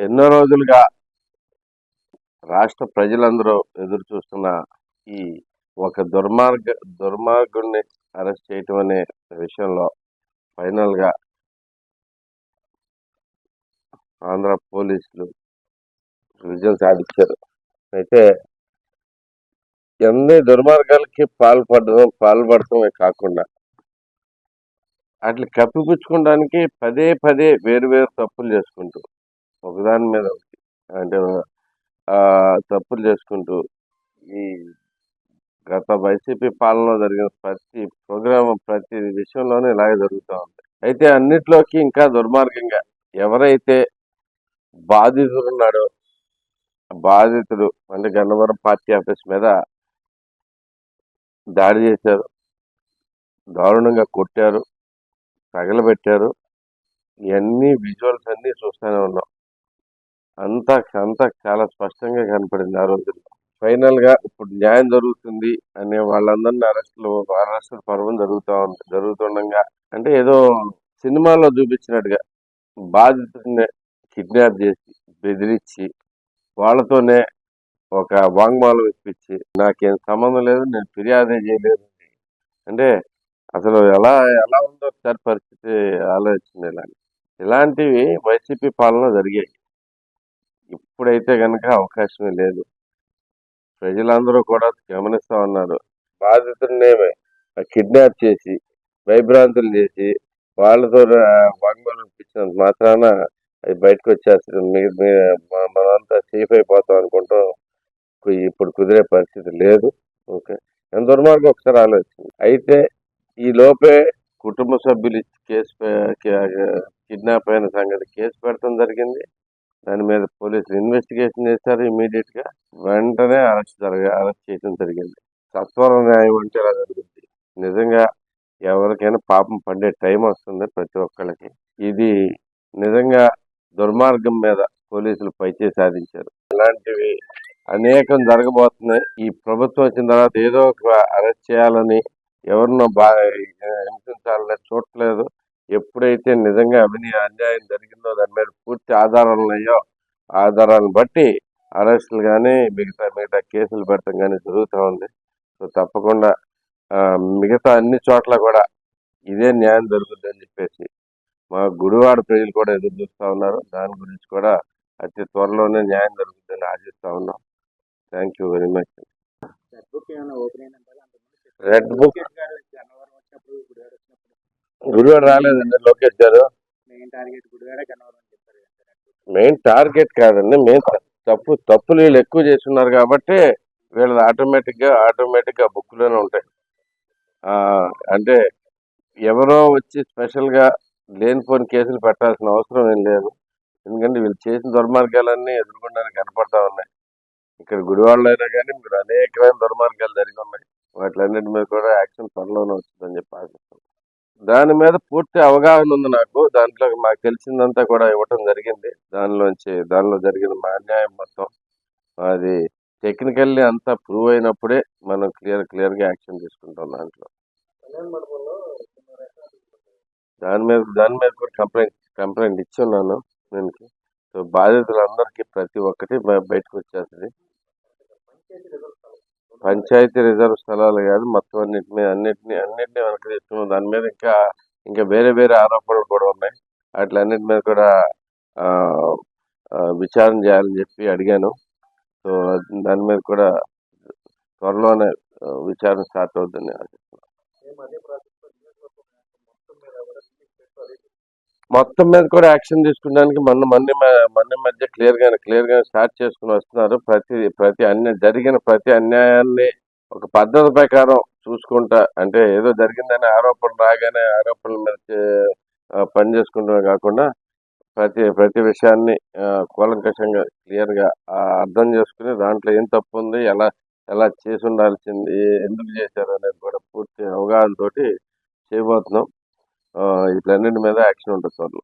ఎన్నో రోజులుగా రాష్ట్ర ప్రజలందరూ ఎదురు చూస్తున్న ఈ ఒక దుర్మార్గుడిని అరెస్ట్ చేయటం అనే విషయంలో ఫైనల్గా ఆంధ్ర పోలీసులు విజయం సాధించారు. అయితే ఎన్ని దుర్మార్గాలకి పాల్పడటమే కాకుండా వాటిని కప్పిపుచ్చుకోవడానికి పదే పదే వేరు వేరు తప్పులు చేసుకుంటూ ఒకదాని మీద ఒకటి అంటే తప్పులు చేసుకుంటూ ఈ గత వైసీపీ పాలనలో జరిగిన ప్రతి ప్రోగ్రామ్ ప్రతి విషయంలోనే ఇలాగే జరుగుతూ ఉంది. అయితే అన్నిట్లోకి ఇంకా దుర్మార్గంగా ఎవరైతే బాధితుడు ఉన్నాడో బాధితుడు అంటే గన్నవరం పార్టీ ఆఫీస్ మీద దాడి చేశారు, దారుణంగా కొట్టారు, తగలబెట్టారు. ఇవన్నీ విజువల్స్ అన్నీ చూస్తూనే ఉన్నాం. అంతా అంతా చాలా స్పష్టంగా కనపడింది ఆ రోజుల్లో. ఫైనల్ గా ఇప్పుడు న్యాయం జరుగుతుంది అనే వాళ్ళందరినీ అరెస్టుల పర్వం జరుగుతుండగా అంటే ఏదో సినిమాలో చూపించినట్టుగా బాధితుడిని కిడ్నాప్ చేసి బెదిరించి వాళ్ళతోనే ఒక వాంగ్మూలం ఇప్పించి నాకేం సంబంధం లేదు, నేను ఫిర్యాదే చేయలేదు అంటే అసలు ఎలా ఎలా ఉందో ఒకసారి పరిస్థితి ఆలోచించింది. ఇలాంటివి వైసీపీ పాలన జరిగాయి. ఇప్పుడైతే కనుక అవకాశమే లేదు. ప్రజలందరూ కూడా గమనిస్తా ఉన్నారు. బాధితుడినేమే కిడ్నాప్ చేసి భయభ్రాంతులు చేసి వాళ్ళతో వాంగ్మూలం ఇప్పించినంత మాత్రాన అది బయటకు వచ్చేస్తుంది. మనంతా సేఫ్ అయిపోతాం అనుకుంటాం. ఇప్పుడు కుదిరే పరిస్థితి లేదు. ఓకే, ఎంత దుర్మార్గం ఒకసారి ఆలోచించింది. అయితే ఈ లోపే కుటుంబ సభ్యులు కేసు కిడ్నాప్ అయిన సంగతి కేసు పెడతాం జరిగింది. దాని మీద పోలీసులు ఇన్వెస్టిగేషన్ చేశారు. ఇమీడియట్ గా వెంటనే అరెస్ట్ చేయడం జరిగింది. సత్వర న్యాయం అంటే ఇలా జరుగుతుంది. నిజంగా ఎవరికైనా పాపం పడే టైం వస్తుంది ప్రతి ఒక్కళ్ళకి. ఇది నిజంగా దుర్మార్గం మీద పోలీసులు పైచేయి సాధించారు. ఇలాంటివి అనేకం జరగబోతున్నాయి. ఈ ప్రభుత్వం వచ్చిన తర్వాత ఏదో ఒక అరెస్ట్ చేయాలని ఎవరినో బాగా హింసించాలని చూడట్లేదు. ఎప్పుడైతే నిజంగా అన్యాయం జరిగిందో దాని మీద పూర్తి ఆధారాలు ఉన్నాయో ఆధారాలను బట్టి అరెస్టులు కానీ మిగతా కేసులు పెట్టడం కానీ జరుగుతూ ఉంది. సో తప్పకుండా మిగతా అన్ని చోట్ల కూడా ఇదే న్యాయం జరుగుతుందని చెప్పేసి మా గుడివాడ ప్రజలు కూడా ఎదురు చూస్తూ ఉన్నారు. దాని గురించి కూడా అతి త్వరలోనే న్యాయం జరుగుతుందని ఆశిస్తూ ఉన్నాం. Thank you very much. Red book Gudivada రాలేదండి లోకేష్ గారు. మెయిన్ టార్గెట్ కాదండి, మెయిన్ తప్పులు వీళ్ళు ఎక్కువ చేస్తున్నారు కాబట్టి వీళ్ళు ఆటోమేటిక్ గా బుక్ లోనే ఉంటాయి. అంటే ఎవరో వచ్చి స్పెషల్ గా లేనిపోని కేసులు పెట్టాల్సిన అవసరం ఏం లేదు. ఎందుకంటే వీళ్ళు చేసిన దుర్మార్గాలన్నీ ఎదుర్కొనడానికి కనపడతా ఉన్నాయి. ఇక్కడ గుడివాడలో అయినా కానీ మీరు అనేకమైన దుర్మార్గాలు జరిగి ఉన్నాయి. వాటిలన్నిటి మీద కూడా యాక్షన్ త్వరలోనే వస్తుందని చెప్పి ఆశిస్తాం. దాని మీద పూర్తి అవగాహన ఉంది నాకు. దాంట్లో మాకు తెలిసిందంతా కూడా ఇవ్వటం జరిగింది. దానిలో జరిగిన మా అన్యాయం మొత్తం అది టెక్నికల్లీ అంతా ప్రూవ్ అయినప్పుడే మనం క్లియర్ గా యాక్షన్ తీసుకుంటాం. దాని మీద కూడా కంప్లైంట్ ఇచ్చి ఉన్నాను దీనికి. సో బాధితులందరికీ ప్రతి ఒక్కటి బయటకు వచ్చేస్తుంది. పంచాయతీ రిజర్వ్ స్థలాలు కాదు, మొత్తం అన్నిటినీ వెనక్కి తీసుకున్నాం. దాని మీద ఇంకా వేరే ఆరోపణలు కూడా ఉన్నాయి. వాటిలన్నిటి మీద కూడా విచారణ చేయాలని చెప్పి అడిగాను. సో దాని మీద కూడా త్వరలోనే విచారణ స్టార్ట్ అవుతుందని ఆశిస్తున్నాను. మొత్తం మీద కూడా యాక్షన్ తీసుకోవడానికి మన మధ్య క్లియర్ గా స్టార్ట్ చేసుకుని వస్తున్నారు. జరిగిన ప్రతి అన్యాయాన్ని ఒక పద్ధతి ప్రకారం చూసుకుంటా, అంటే ఏదో జరిగిందని ఆరోపణల మీద పని చేసుకుంటూ కాకుండా ప్రతి విషయాన్ని కూలంకషంగా క్లియర్ గా అర్థం చేసుకుని దాంట్లో ఏం తప్పు ఉంది, ఎలా చేసి ఉండాల్సింది, ఎందుకు చేశారు అనేది కూడా పూర్తి అవగాహన తోటి చేయబోతున్నాం. వీటన్నిటి మీద యాక్షన్ ఉంటుంది త్వరలో.